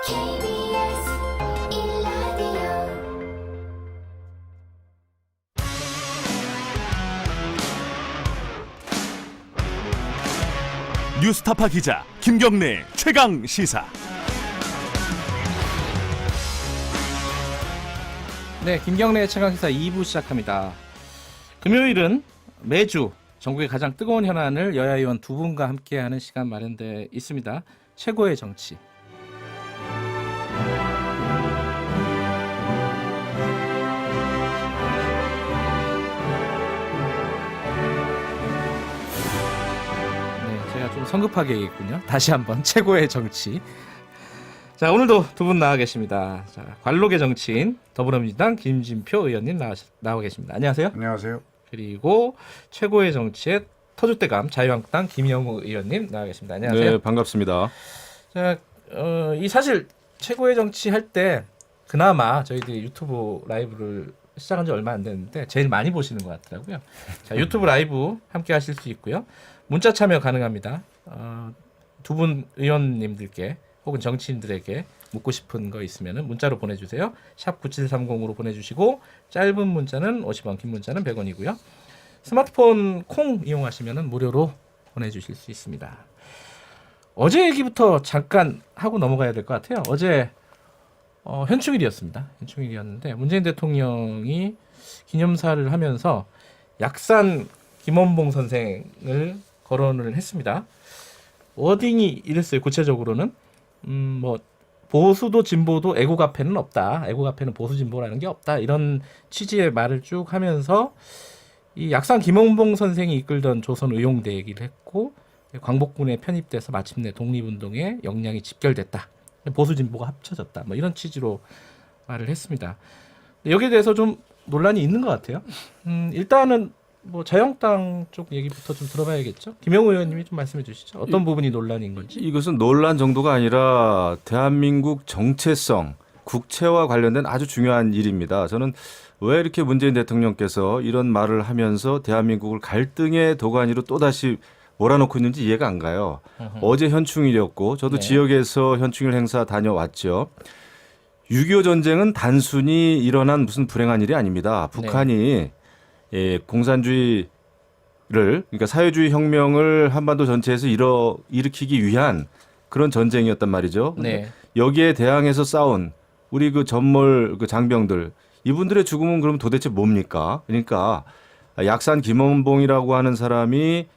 KBS 일라디오 뉴스타파 기자 김경래 최강 시사. 네, 김경래의 최강시사 2부 시작합니다. 금요일은 매주 전국의 가장 뜨거운 현안을 여야 의원 두 분과 함께하는 시간 마련돼 있습니다. 최고의 정치. 네, 제가 좀 성급하게 얘기했군요. 다시 한번 최고의 정치. 자, 오늘도 두 분 나와 계십니다. 자, 관록의 정치인 더불어민주당 김진표 의원님 나와 계십니다. 안녕하세요. 안녕하세요. 그리고 최고의 정치의 터줏대감 자유한국당 김영우 의원님 나와 계십니다. 안녕하세요. 네, 반갑습니다. 자, 이 사실 최고의 정치 할 때 그나마 저희들이 유튜브 라이브를 시작한 지 얼마 안 됐는데 제일 많이 보시는 것 같더라고요. 자, 유튜브 라이브 함께 하실 수 있고요. 문자 참여 가능합니다. 두 분 의원님들께 혹은 정치인들에게 묻고 싶은 거 있으면 문자로 보내주세요. 샵 9730으로 보내주시고 짧은 문자는 50원, 긴 문자는 100원이고요. 스마트폰 콩 이용하시면 무료로 보내주실 수 있습니다. 어제 얘기부터 잠깐 하고 넘어가야 될 것 같아요. 어제 현충일이었습니다. 현충일이었는데 문재인 대통령이 기념사를 하면서 약산 김원봉 선생을 거론을 했습니다. 워딩이 이랬어요. 구체적으로는 뭐 보수도 진보도 애국 앞에는 없다. 애국 앞에는 보수 진보라는 게 없다. 이런 취지의 말을 쭉 하면서 이 약산 김원봉 선생이 이끌던 조선 의용대 얘기를 했고 광복군에 편입돼서 마침내 독립운동의 역량이 집결됐다. 보수 진보가 합쳐졌다. 뭐 이런 취지로 말을 했습니다. 여기에 대해서 좀 논란이 있는 것 같아요. 일단은 뭐 자유한국당 쪽 얘기부터 좀 들어봐야겠죠. 김영우 의원님이 좀 말씀해 주시죠. 어떤 부분이 논란인 건지. 이것은 논란 정도가 아니라 대한민국 정체성, 국채와 관련된 아주 중요한 일입니다. 저는 왜 이렇게 문재인 대통령께서 이런 말을 하면서 대한민국을 갈등의 도가니로 또다시 몰아넣고 있는지 이해가 안 가요. 어제 현충일이었고 저도 네. 지역에서 현충일 행사 다녀왔죠. 6.25 전쟁은 단순히 일어난 무슨 불행한 일이 아닙니다. 북한이 공산주의를 그러니까 사회주의 혁명을 한반도 전체에서 일으키기 위한 그런 전쟁이었단 말이죠. 네. 여기에 대항해서 싸운 우리 그 전몰 그 장병들 이분들의 죽음은 그럼 도대체 뭡니까? 그러니까 약산 김원봉이라고 하는 사람이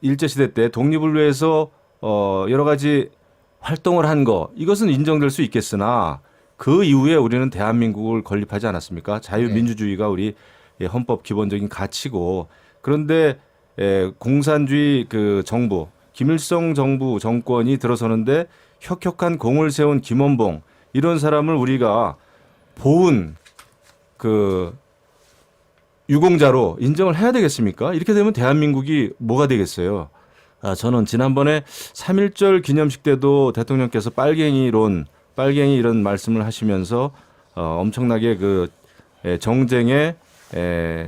일제시대 때 독립을 위해서 여러 가지 활동을 한 거 이것은 인정될 수 있겠으나 그 이후에 우리는 대한민국을 건립하지 않았습니까? 자유민주주의가 우리 헌법 기본적인 가치고 그런데 공산주의 그 정부 김일성 정부 정권이 들어서는데 혁혁한 공을 세운 김원봉 이런 사람을 우리가 보은 그 유공자로 인정을 해야 되겠습니까? 이렇게 되면 대한민국이 뭐가 되겠어요? 저는 지난번에 3.1절 기념식 때도 대통령께서 빨갱이 이런 말씀을 하시면서 엄청나게 그 정쟁의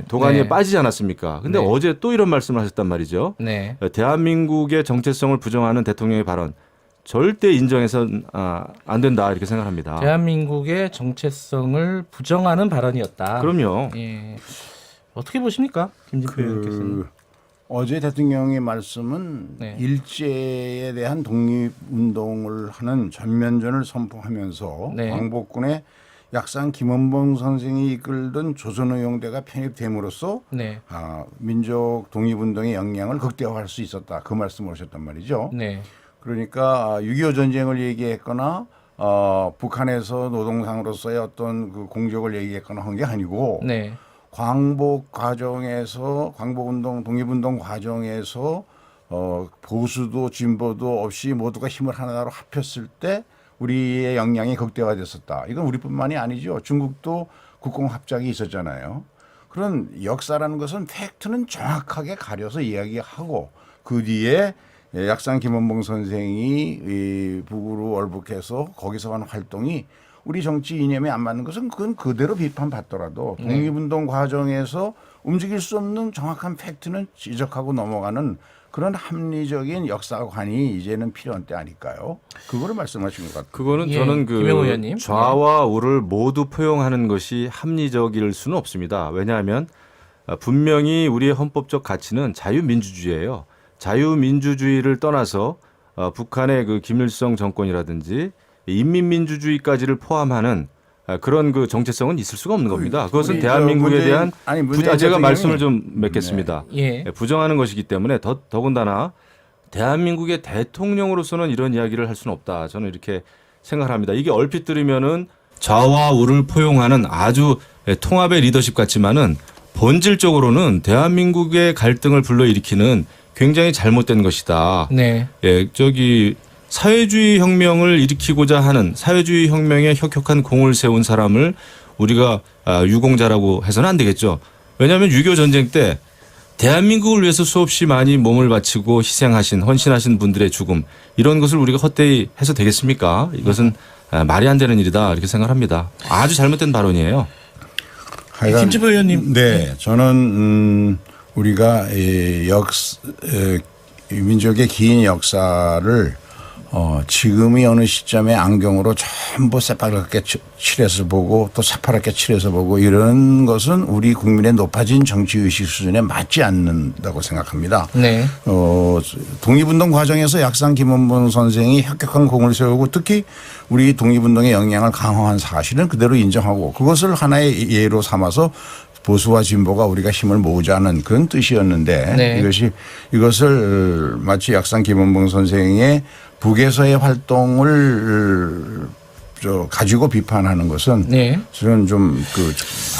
도가니에 네. 빠지지 않았습니까? 근데 네. 어제 또 이런 말씀을 하셨단 말이죠. 네. 대한민국의 정체성을 부정하는 대통령의 발언 절대 인정해서는 안 된다 이렇게 생각합니다. 대한민국의 정체성을 부정하는 발언이었다. 그럼요. 예. 어떻게 보십니까, 김진표 의원께서는? 어제 대통령의 말씀은 네. 일제에 대한 독립운동을 하는 전면전을 선포하면서 네. 광복군의 약산 김원봉 선생이 이끌던 조선의용대가 편입됨으로써 네. 민족 독립운동의 역량을 극대화할 수 있었다. 그 말씀을 하셨단 말이죠. 네. 그러니까 6.25 전쟁을 얘기했거나 북한에서 노동상으로서의 어떤 그 공적을 얘기했거나 한 게 아니고 네. 광복 과정에서 광복운동 독립운동 과정에서 보수도 진보도 없이 모두가 힘을 하나로 합했을 때 우리의 역량이 극대화됐었다. 이건 우리뿐만이 아니죠. 중국도 국공합작이 있었잖아요. 그런 역사라는 것은 팩트는 정확하게 가려서 이야기하고 그 뒤에 약산 김원봉 선생이 이 북으로 월북해서 거기서 한 활동이 우리 정치 이념에 안 맞는 것은 그건 그대로 비판받더라도 독립운동 과정에서 움직일 수 없는 정확한 팩트는 지적하고 넘어가는 그런 합리적인 역사관이 이제는 필요한 때 아닐까요? 그거를 말씀하신 것 같아요. 그거는 예, 저는 김영우 의원님. 좌와 우를 모두 포용하는 것이 합리적일 수는 없습니다. 왜냐하면 분명히 우리의 헌법적 가치는 자유민주주의예요. 자유민주주의를 떠나서 북한의 그 김일성 정권이라든지 인민민주주의까지를 포함하는 그런 그 정체성은 있을 수가 없는 겁니다. 그것은 우리 대한민국에 문재인- 대한 아니, 문재인 제가 대통령이- 말씀을 좀 맺겠습니다. 예. 부정하는 것이기 때문에 더군다나 대한민국의 대통령으로서는 이런 이야기를 할 수는 없다. 저는 이렇게 생각을 합니다. 이게 얼핏 들으면은 좌와 우를 포용하는 아주 통합의 리더십 같지만은 본질적으로는 대한민국의 갈등을 불러일으키는 굉장히 잘못된 것이다. 네. 예, 사회주의 혁명을 일으키고자 하는 사회주의 혁명에 혁혁한 공을 세운 사람을 우리가 유공자라고 해서는 안 되겠죠. 왜냐하면 6.25 전쟁 때 대한민국을 위해서 수없이 많이 몸을 바치고 희생하신 헌신하신 분들의 죽음 이런 것을 우리가 헛되이 해서 되겠습니까? 이것은 말이 안 되는 일이다 이렇게 생각합니다. 아주 잘못된 발언이에요. 하여간 김지부 의원님. 네, 저는 우리가 민족의 긴 역사를 지금이 어느 시점에 안경으로 전부 새파랗게 칠해서 보고 또 새파랗게 칠해서 보고 이런 것은 우리 국민의 높아진 정치의식 수준에 맞지 않는다고 생각합니다. 네. 독립운동 과정에서 약산 김원봉 선생이 혁혁한 공을 세우고 특히 우리 독립운동의 영향을 강화한 사실은 그대로 인정하고 그것을 하나의 예로 삼아서 보수와 진보가 우리가 힘을 모으자는 그런 뜻이었는데 네. 이것을 마치 약산 김원봉 선생의 북에서의 활동을 가지고 비판하는 것은 네. 저는 좀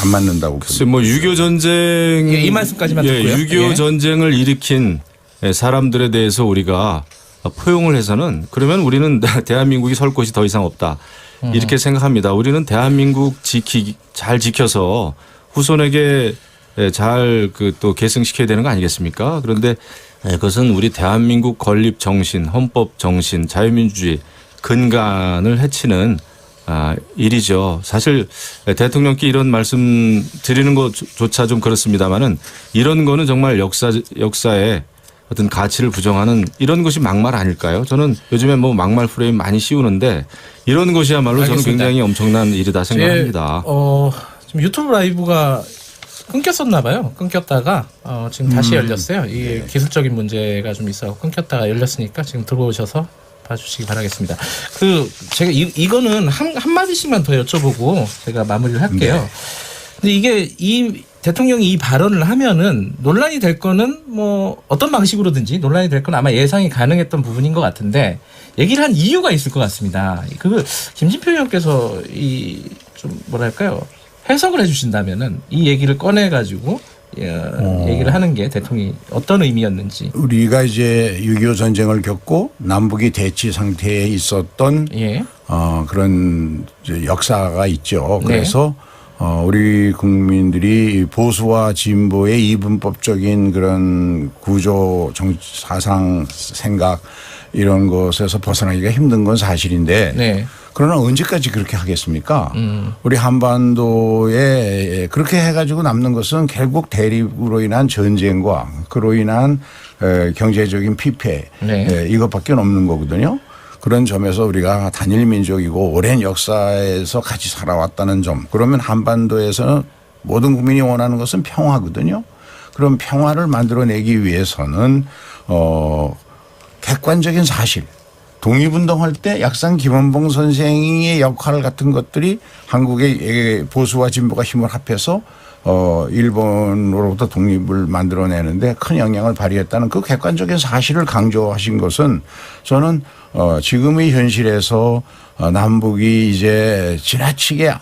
안 맞는다고 글쎄 뭐 6.25 전쟁 이 말씀까지만 듣고요. 6.25 예. 전쟁을 일으킨 사람들에 대해서 우리가 포용을 해서는 그러면 우리는 대한민국이 설 곳이 더 이상 없다 이렇게 생각합니다. 우리는 대한민국 잘 지켜서 후손에게 잘 또 계승시켜야 되는 거 아니겠습니까? 그런데 그것은 우리 대한민국 건립 정신, 헌법 정신, 자유민주주의 근간을 해치는 일이죠. 사실 대통령께 이런 말씀 드리는 것조차 좀 그렇습니다만은 이런 거는 정말 역사의 어떤 가치를 부정하는 이런 것이 막말 아닐까요? 저는 요즘에 뭐 막말 프레임 많이 씌우는데 이런 것이야말로 알겠습니다. 저는 굉장히 엄청난 일이다 생각합니다. 지금 유튜브 라이브가 끊겼었나 봐요. 끊겼다가 지금 다시 열렸어요. 이 기술적인 문제가 좀 있어 끊겼다가 열렸으니까 지금 들어오셔서 봐주시기 바라겠습니다. 제가 이거는 한 마디씩만 더 여쭤보고 제가 마무리를 할게요. 네. 근데 이게 이 대통령이 이 발언을 하면은 논란이 될 거는 뭐 어떤 방식으로든지 논란이 될 건 아마 예상이 가능했던 부분인 것 같은데 얘기를 한 이유가 있을 것 같습니다. 김진표 의원께서 좀 뭐랄까요? 해석을 해주신다면은 이 얘기를 꺼내 가지고 얘기를 하는 게 대통령이 어떤 의미였는지. 우리가 이제 6.25 전쟁을 겪고 남북이 대치 상태에 있었던 예. 그런 이제 역사가 있죠. 네. 그래서 우리 국민들이 보수와 진보의 이분법적인 그런 구조 사상 생각 이런 것에서 벗어나기가 힘든 건 사실인데 네. 그러나 언제까지 그렇게 하겠습니까? 우리 한반도에 그렇게 해가지고 남는 것은 결국 대립으로 인한 전쟁과 그로 인한 경제적인 피폐 네. 이것밖에 없는 거거든요. 그런 점에서 우리가 단일 민족이고 오랜 역사에서 같이 살아왔다는 점. 그러면 한반도에서는 모든 국민이 원하는 것은 평화거든요. 그럼 평화를 만들어내기 위해서는 객관적인 사실. 독립운동할 때 약산 김원봉 선생의 역할 같은 것들이 한국의 보수와 진보가 힘을 합해서 일본으로부터 독립을 만들어내는데 큰 영향을 발휘했다는 그 객관적인 사실을 강조하신 것은 저는 지금의 현실에서 남북이 이제 지나치게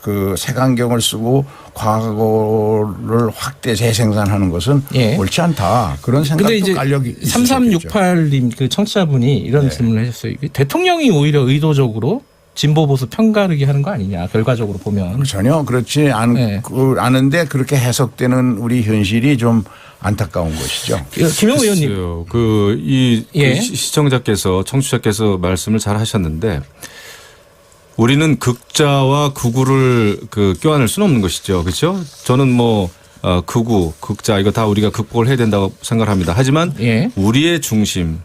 그 색안경을 쓰고 과거를 확대 재생산하는 것은 예. 옳지 않다. 그런 근데 이제 생각도 깔려기 3368님 그 청취자분이 이런 질문을 해주셨어요. 대통령이 오히려 의도적으로 진보 보수 편가르기 하는 거 아니냐 결과적으로 보면. 전혀 그렇지 않은데 그렇게 해석되는 우리 현실이 좀 안타까운 것이죠. 김영우 의원님. 예. 시청자께서 청취자께서 말씀을 잘 하셨는데 우리는 극자와 구구를 껴안을 수는 없는 것이죠. 그렇죠? 저는 뭐 극우, 극자 이거 다 우리가 극복을 해야 된다고 생각합니다. 하지만 예. 우리의 중심,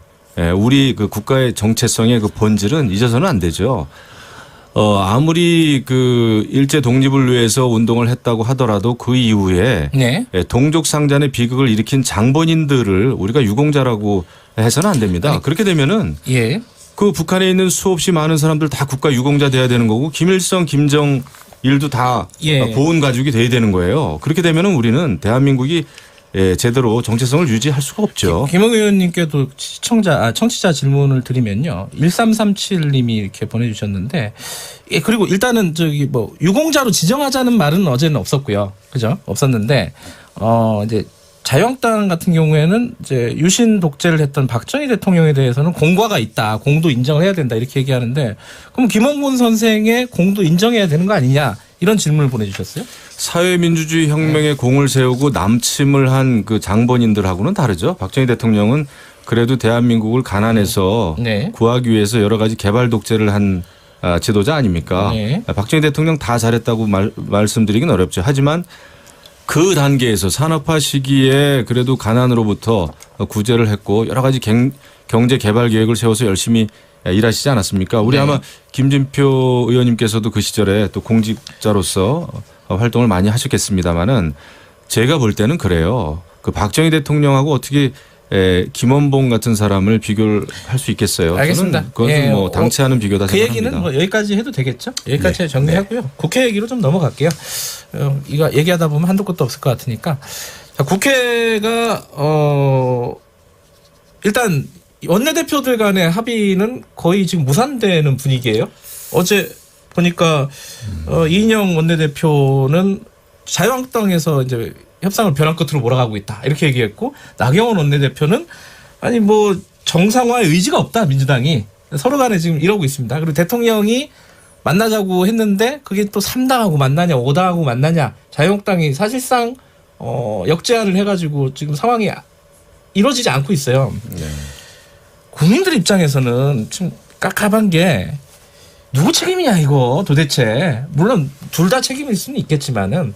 우리 그 국가의 정체성의 그 본질은 잊어서는 안 되죠. 아무리 그 일제 독립을 위해서 운동을 했다고 하더라도 그 이후에 네. 동족 상잔의 비극을 일으킨 장본인들을 우리가 유공자라고 해서는 안 됩니다. 그렇게 되면은 예. 그 북한에 있는 수없이 많은 사람들 다 국가 유공자 돼야 되는 거고 김일성, 김정일도 다 예. 고은 가족이 돼야 되는 거예요. 그렇게 되면은 우리는 대한민국이 제대로 정체성을 유지할 수가 없죠. 김영 의원님께도 청취자 질문을 드리면요. 1337님이 이렇게 보내주셨는데, 예, 그리고 일단은 저기 뭐 유공자로 지정하자는 말은 어제는 없었고요. 그죠? 없었는데, 이제 자유한국당 같은 경우에는 이제 유신 독재를 했던 박정희 대통령에 대해서는 공과가 있다, 공도 인정을 해야 된다 이렇게 얘기하는데, 그럼 김원곤 선생의 공도 인정해야 되는 거 아니냐 이런 질문을 보내주셨어요. 사회민주주의 혁명에 공을 세우고 남침을 한 그 장본인들하고는 다르죠. 박정희 대통령은 그래도 대한민국을 가난해서 네. 구하기 위해서 여러 가지 개발 독재를 한 지도자 아닙니까? 네. 박정희 대통령 다 잘했다고 말씀드리긴 어렵죠. 하지만 그 단계에서 산업화 시기에 그래도 가난으로부터 구제를 했고 여러 가지 경제 개발 계획을 세워서 열심히 일하시지 않았습니까? 우리 네. 아마 김진표 의원님께서도 그 시절에 또 공직자로서 활동을 많이 하셨겠습니다마는 제가 볼 때는 그래요. 그 박정희 대통령하고 어떻게 김원봉 같은 사람을 비교를 할 수 있겠어요? 알겠습니다. 저는 그것은 예, 뭐 당치하는 비교다 그 생각합니다. 얘기는 뭐 여기까지 해도 되겠죠? 여기까지 네. 정리하고요. 국회 얘기로 좀 넘어갈게요. 이거 얘기하다 보면 한도 끝도 없을 것 같으니까. 자, 국회가 일단 원내대표들 간의 합의는 거의 지금 무산되는 분위기예요. 어제 보니까 이인영 원내대표는 자유한국당에서 이제 협상을 벼랑 끝으로 몰아가고 있다 이렇게 얘기했고, 나경원 원내대표는 아니 뭐 정상화의 의지가 없다 민주당이 서로 간에 지금 이러고 있습니다. 그리고 대통령이 만나자고 했는데 그게 또 3당하고 만나냐 5당하고 만나냐, 자유한국당이 사실상 역제안을 해가지고 지금 상황이 이루어지지 않고 있어요. 네. 국민들 입장에서는 좀 깝깝한 게 누구 책임이냐 이거 도대체. 물론 둘 다 책임일 수는 있겠지만은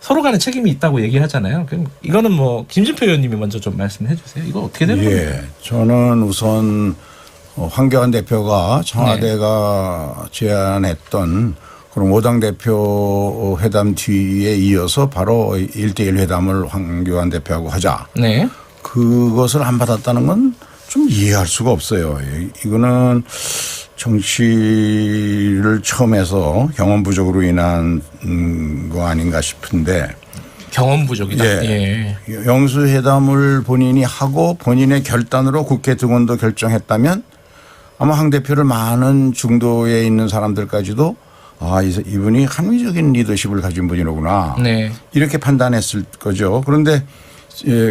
서로 간에 책임이 있다고 얘기하잖아요. 그럼 이거는 뭐 김진표 의원님이 먼저 좀 말씀해 주세요. 이거 어떻게 되는 거예요? 예, 저는 우선 황교안 대표가 청와대가 제안했던 그런 5당 대표 회담 뒤에 이어서 바로 1대1 회담을 황교안 대표하고 하자. 네. 그것을 안 받았다는 건 좀 이해할 수가 없어요. 이거는 정치를 처음 해서 경험 부족으로 인한 거 아닌가 싶은데, 경험 부족이다. 예. 영수회담을 본인이 하고 본인의 결단으로 국회 등원도 결정했다면 아마 황 대표를 많은 중도에 있는 사람들까지도 이분이 합리적인 리더십을 가진 분이로구나. 네. 이렇게 판단했을 거죠. 그런데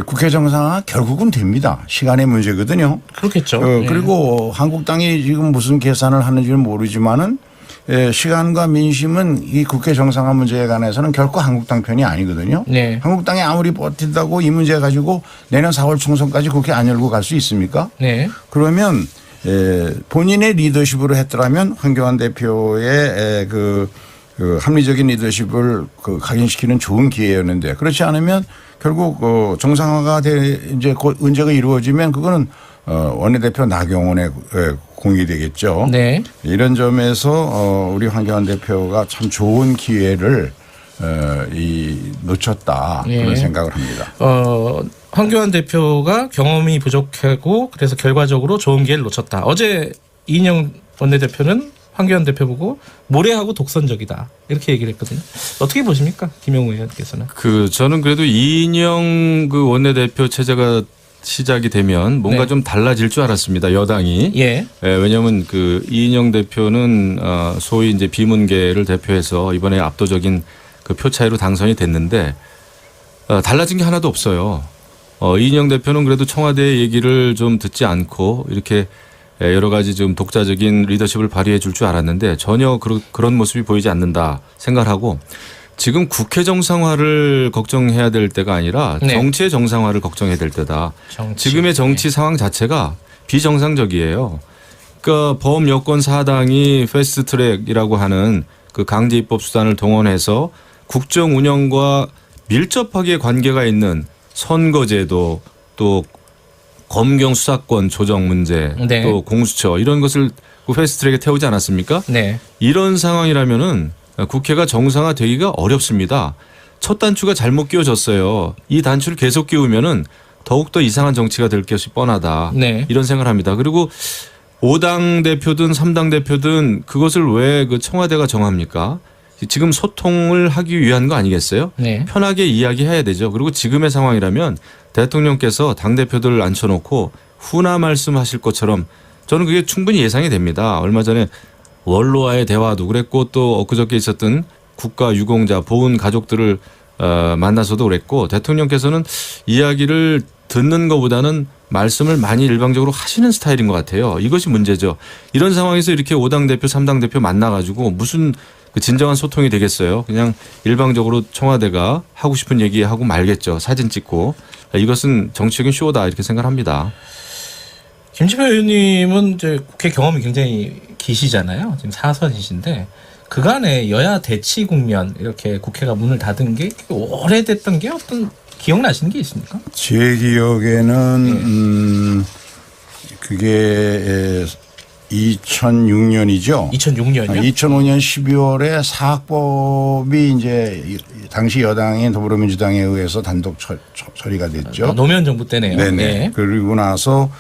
국회 정상화 결국은 됩니다. 시간의 문제거든요. 그렇겠죠. 그리고 한국당이 지금 무슨 계산을 하는지는 모르지만은 시간과 민심은 이 국회 정상화 문제에 관해서는 결코 한국당 편이 아니거든요. 네. 한국당이 아무리 버틴다고 이 문제 가지고 내년 4월 총선까지 국회 안 열고 갈 수 있습니까? 네. 그러면 본인의 리더십으로 했더라면 황교안 대표의 그 합리적인 리더십을 각인시키는 좋은 기회였는데, 그렇지 않으면 결국 정상화가 이제 곧 은제가 이루어지면 그거는 원내대표 나경원의 공이 되겠죠. 네. 이런 점에서 우리 황교안 대표가 참 좋은 기회를 놓쳤다, 예. 그런 생각을 합니다. 황교안 대표가 경험이 부족하고 그래서 결과적으로 좋은 기회를 놓쳤다. 어제 이인영 원내대표는 황교안 대표 보고 모래하고 독선적이다 이렇게 얘기를 했거든요. 어떻게 보십니까, 김영우 의원께서는? 저는 그래도 이인영 그 원내대표 체제가 시작이 되면 뭔가 네. 좀 달라질 줄 알았습니다. 여당이. 예. 왜냐하면 그 이인영 대표는 소위 이제 비문계를 대표해서 이번에 압도적인 그 표 차이로 당선이 됐는데 달라진 게 하나도 없어요. 이인영 대표는 그래도 청와대의 얘기를 좀 듣지 않고 이렇게 여러 가지 좀 독자적인 리더십을 발휘해 줄 줄 알았는데 전혀 그런 모습이 보이지 않는다 생각하고, 지금 국회 정상화를 걱정해야 될 때가 아니라 네. 정치의 정상화를 걱정해야 될 때다. 정치. 지금의 정치 상황 자체가 비정상적이에요. 그러니까 범여권 사당이 패스트트랙이라고 하는 그 강제 입법 수단을 동원해서 국정 운영과 밀접하게 관계가 있는 선거제도 또 검경 수사권 조정 문제 네. 또 공수처 이런 것을 그 패스트트랙에 태우지 않았습니까? 네. 이런 상황이라면은 국회가 정상화되기가 어렵습니다. 첫 단추가 잘못 끼워졌어요. 이 단추를 계속 끼우면은 더욱더 이상한 정치가 될 것이 뻔하다. 네. 이런 생각을 합니다. 그리고 5당 대표든 3당 대표든 그것을 왜 그 청와대가 정합니까? 지금 소통을 하기 위한 거 아니겠어요? 네. 편하게 이야기해야 되죠. 그리고 지금의 상황이라면 대통령께서 당대표들을 앉혀놓고 후나 말씀하실 것처럼 저는 그게 충분히 예상이 됩니다. 얼마 전에 원로와의 대화도 그랬고 또 엊그저께 있었던 국가 유공자 보훈 가족들을 만나서도 그랬고 대통령께서는 이야기를 듣는 것보다는 말씀을 많이 일방적으로 하시는 스타일인 것 같아요. 이것이 문제죠. 이런 상황에서 이렇게 5당 대표 3당 대표 만나가지고 무슨 그 진정한 소통이 되겠어요. 그냥 일방적으로 청와대가 하고 싶은 얘기하고 말겠죠. 사진 찍고. 이것은 정치적인 쇼다 이렇게 생각합니다. 김치표 의원님은 이제 국회 경험이 굉장히 기시잖아요. 지금 4선이신데 그간의 여야 대치 국면 이렇게 국회가 문을 닫은 게 오래됐던 게 어떤 기억나시는 게 있습니까? 제 기억에는 그게 2006년이죠. 2006년이요? 2005년 12월에 사학법이 이제 당시 여당인 더불어민주당에 의해서 단독 처리가 됐죠. 노무현 정부 때네요. 네네. 네. 그리고 나서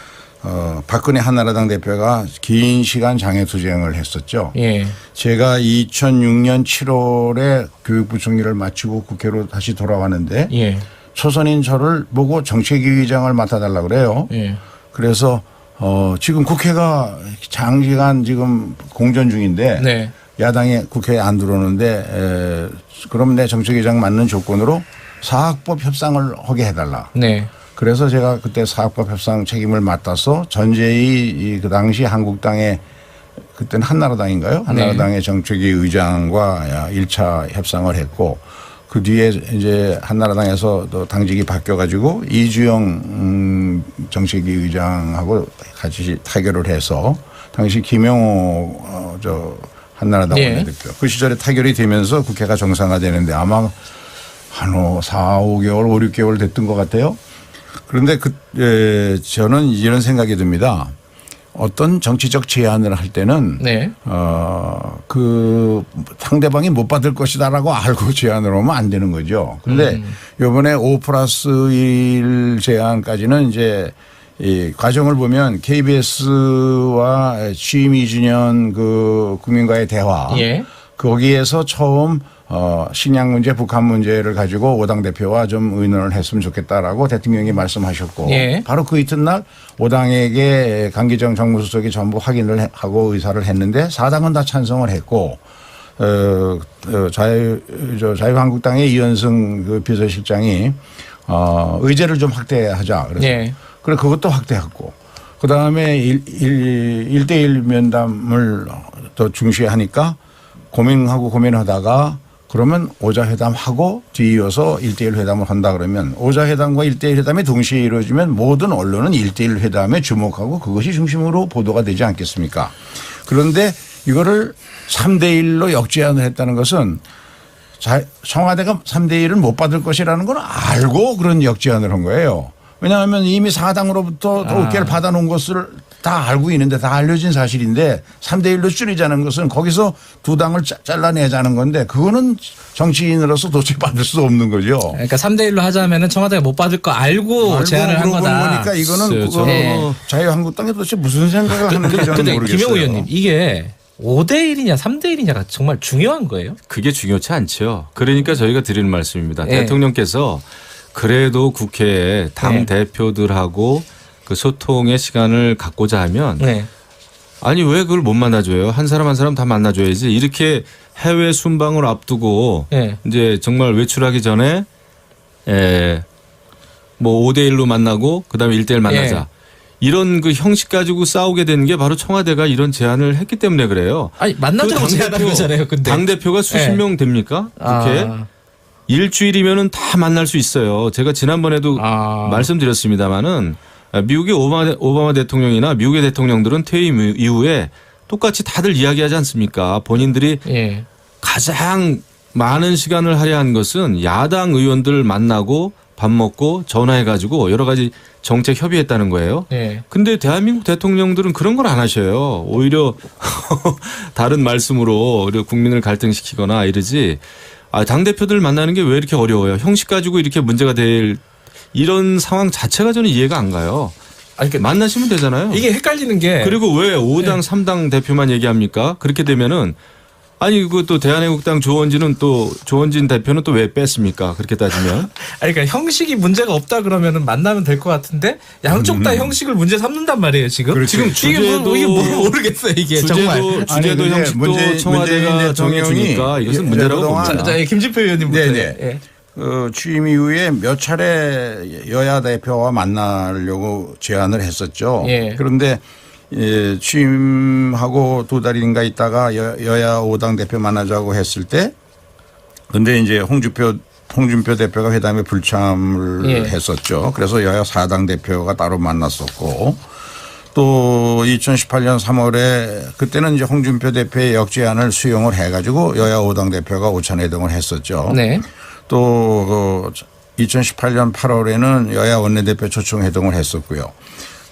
박근혜 한나라당 대표가 긴 시간 장애투쟁을 했었죠. 예. 제가 2006년 7월에 교육부 총리를 마치고 국회로 다시 돌아왔는데 예. 초선인 저를 보고 정책위 의장을 맡아달라 그래요. 예. 그래서 지금 국회가 장기간 지금 공전 중인데 네. 야당이 국회에 안 들어오는데 그럼 내 정책위장 맡는 조건으로 사학법 협상을 하게 해달라. 네. 그래서 제가 그때 사학법 협상 책임을 맡아서 전재희 그 당시 한국당의 그때는 한나라당인가요? 한나라당의 정책위 의장과 1차 협상을 했고 그 뒤에 이제 한나라당에서 또 당직이 바뀌어가지고 이주영 정책위 의장하고 같이 타결을 해서 당시 김영호 한나라당 네. 원내대표 그 시절에 타결이 되면서 국회가 정상화되는데 아마 한 4, 5개월, 5, 6개월 됐던 것 같아요. 그런데 저는 이런 생각이 듭니다. 어떤 정치적 제안을 할 때는 네. 그 상대방이 못 받을 것이다라고 알고 제안을 하면 안 되는 거죠. 그런데 이번에 5+1 제안까지는 이제 이 과정을 보면 KBS와 취임 2주년 그 국민과의 대화 예. 거기에서 처음 식량 문제, 북한 문제를 가지고 5당 대표와 좀 의논을 했으면 좋겠다라고 대통령이 말씀하셨고 예. 바로 그 이튿날 5당에게 강기정 정무수석이 전부 확인을 하고 의사를 했는데 4당은 다 찬성을 했고 자유한국당의 이현승 그 비서실장이 의제를 좀 확대하자 그래서 예. 그래 그것도 확대했고 그다음에 1대1 면담을 더 중시하니까 고민하다가 그러면 오자회담하고 뒤이어서 1대1 회담을 한다 그러면 오자회담과 1대1 회담이 동시에 이루어지면 모든 언론은 1대1 회담에 주목하고 그것이 중심으로 보도가 되지 않겠습니까? 그런데 이거를 3대1로 역제안을 했다는 것은 청와대가 3대1을 못 받을 것이라는 걸 알고 그런 역제안을 한 거예요. 왜냐하면 이미 4당으로부터 OK를 받아놓은 것을 다 알고 있는데 다 알려진 사실인데 3대1로 줄이자는 것은 거기서 두 당을 잘라내자는 건데 그거는 정치인으로서 도저히 받을 수 없는 거죠. 그러니까 3대1로 하자면은 청와대가 못 받을 거 알고 제안을 한 거다. 그러니까 이거는 네. 자유한국당이 도대체 무슨 생각을 하는지 저는 근데 모르겠어요. 김영우 의원님 이게 5대1이냐 3대1이냐가 정말 중요한 거예요? 그게 중요치 않죠. 그러니까 저희가 드리는 말씀입니다. 네. 대통령께서 그래도 국회에 당 네. 대표들하고 그 소통의 시간을 갖고자 하면 네. 아니 왜 그걸 못 만나줘요? 한 사람 한 사람 다 만나줘야지. 이렇게 해외 순방을 앞두고 네. 이제 정말 외출하기 전에 뭐 5대1로 만나고 그다음에 1대1 만나자. 네. 이런 그 형식 가지고 싸우게 되는 게 바로 청와대가 이런 제안을 했기 때문에 그래요. 아니 만나자고 제안한 거잖아요. 근데 당 대표가 수십 네. 명 됩니까? 국회? 아. 일주일이면은 다 만날 수 있어요. 제가 지난번에도 말씀드렸습니다마는 미국의 오바마 대통령이나 미국의 대통령들은 퇴임 이후에 똑같이 다들 이야기하지 않습니까? 본인들이 예. 가장 많은 시간을 할애한 것은 야당 의원들 만나고 밥 먹고 전화해가지고 여러 가지 정책 협의했다는 거예요. 예. 근데 대한민국 대통령들은 그런 걸 안 하셔요. 오히려 다른 말씀으로 오히려 국민을 갈등시키거나 이러지. 당대표들 만나는 게 왜 이렇게 어려워요? 형식 가지고 이렇게 문제가 될 이런 상황 자체가 저는 이해가 안 가요. 아니, 그러니까 만나시면 되잖아요. 이게 헷갈리는 게 그리고 왜 5당, 3당 대표만 얘기합니까? 그렇게 되면은 아니 그또 대한애국당 조원진 대표는 또 왜 뺐습니까? 그렇게 따지면 아니, 그러니까 형식이 문제가 없다 그러면은 만나면 될 것 같은데 양쪽 다 형식을 문제 삼는단 말이에요 지금. 그렇지. 지금 이게 모르겠어요 이게 정말. 주제도 아니, 근데 형식도 청와대가 문재인 정해주니까 이것은 문제라고 그동안 봅니다. 자, 김진표 의원님부터. 네네. 예. 취임 이후에 몇 차례 여야 대표와 만나려고 제안을 했었죠. 예. 그런데 취임하고 2달인가 있다가 여야 5당 대표 만나자고 했을 때 근데 이제 홍준표 대표가 회담에 불참을 예. 했었죠. 그래서 여야 4당 대표가 따로 만났었고 또 2018년 3월에 그때는 이제 홍준표 대표의 역제안을 수용을 해가지고 여야 5당 대표가 오찬회동을 했었죠. 네. 또 2018년 8월에는 여야 원내대표 초청회동을 했었고요.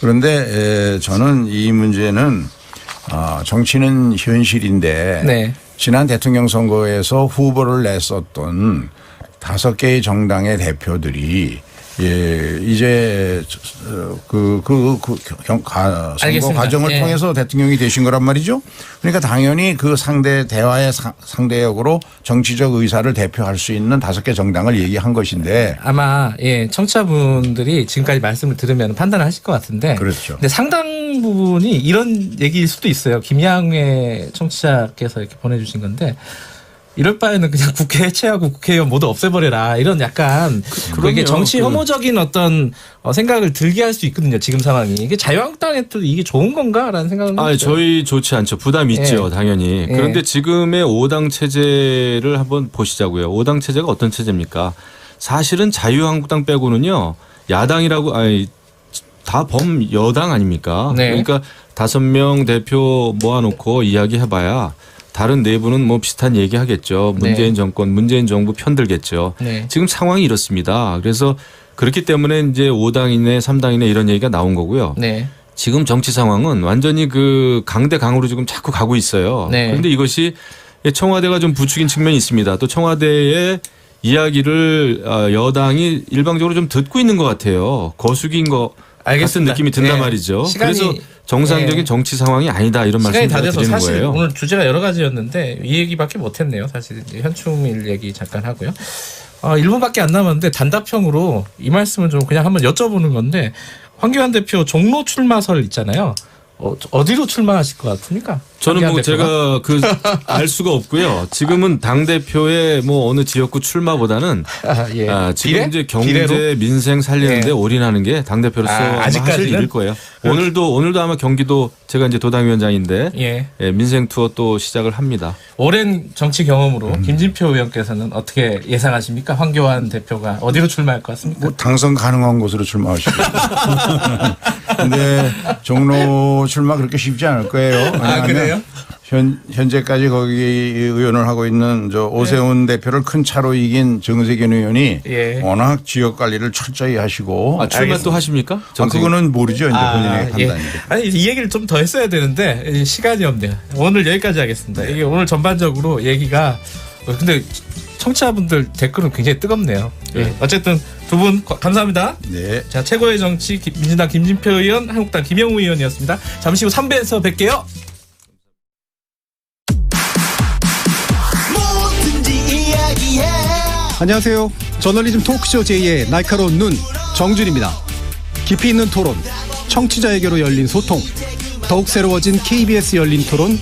그런데 저는 이 문제는 정치는 현실인데 네. 지난 대통령 선거에서 후보를 냈었던 5개의 정당의 대표들이 이제 선거 알겠습니다. 과정을 예. 통해서 대통령이 되신 거란 말이죠. 그러니까 당연히 그 대화의 상대역으로 정치적 의사를 대표할 수 있는 5개 정당을 얘기한 것인데 아마 청취자분들이 지금까지 말씀을 들으면 판단을 하실 것 같은데. 그렇죠. 근데 상당 부분이 이런 얘기일 수도 있어요. 김양회 청취자께서 이렇게 보내주신 건데. 이럴 바에는 그냥 국회 해체하고 국회의원 모두 없애버려라 이런 약간 이게 정치 혐오적인 어떤 생각을 들게 할 수 있거든요. 지금 상황이 이게 자유한국당에도 이게 좋은 건가라는 생각은. 저희 좋지 않죠. 부담 있죠, 당연히. 그런데 지금의 5당 체제를 한번 보시자고요. 5당 체제가 어떤 체제입니까? 사실은 자유한국당 빼고는요 야당이라고 다 범여당 아닙니까? 네. 그러니까 5명 대표 모아놓고 이야기해봐야. 다른 내부는 뭐 비슷한 얘기 하겠죠. 문재인 정권, 문재인 정부 편들겠죠. 네. 지금 상황이 이렇습니다. 그래서 그렇기 때문에 이제 5당이네 3당이네 이런 얘기가 나온 거고요. 네. 지금 정치 상황은 완전히 그 강대강으로 지금 자꾸 가고 있어요. 네. 그런데 이것이 청와대가 좀 부추긴 측면이 있습니다. 또 청와대의 이야기를 여당이 일방적으로 좀 듣고 있는 것 같아요. 거수기인 것 같은 느낌이 든단 말이죠. 그래서 정상적인 정치 상황이 아니다 이런 말씀을 시간이 다 돼서 드리는 사실 거예요. 오늘 주제가 여러 가지였는데 이 얘기밖에 못했네요. 사실 이제 현충일 얘기 잠깐 하고요. 1분밖에 안 남았는데 단답형으로 이 말씀은 좀 그냥 한번 여쭤보는 건데 황교안 대표 종로 출마설 있잖아요. 어디로 출마하실 것 같습니까? 저는 뭐 대표가? 제가 알 수가 없고요. 지금은 당 대표의 뭐 어느 지역구 출마보다는 지금 비례? 이제 경제 비례로? 민생 살리는데 올인하는 게 당 대표로서 아직까지는? 하실 일일 거예요. 오늘도 아마 경기도 제가 이제 도당위원장인데 민생 투어 또 시작을 합니다. 오랜 정치 경험으로 김진표 의원께서는 어떻게 예상하십니까? 황교안 대표가 어디로 출마할 것 같습니까? 뭐 당선 가능한 곳으로 출마하시고. 근데 종로 출마 그렇게 쉽지 않을 거예요. 그래요? 현재까지 거기 의원을 하고 있는 오세훈 대표를 큰 차로 이긴 정세균 의원이 워낙 지역 관리를 철저히 하시고. 출마 또 하십니까? 그거는 모르죠. 이제 본인의 판단인데. 아니 이 얘기를 좀 더 했어야 되는데 시간이 없네요. 오늘 여기까지 하겠습니다. 이게 오늘 전반적으로 얘기가 근데 청취자분들 댓글은 굉장히 뜨겁네요. 어쨌든 두 분 감사합니다. 네. 자, 최고의 정치 민주당 김진표 의원, 한국당 김영우 의원이었습니다. 잠시 후 3부에서 뵐게요. 안녕하세요. 저널리즘 토크쇼 제2의 날카로운 눈 정준입니다. 깊이 있는 토론, 청취자에게로 열린 소통, 더욱 새로워진 KBS 열린 토론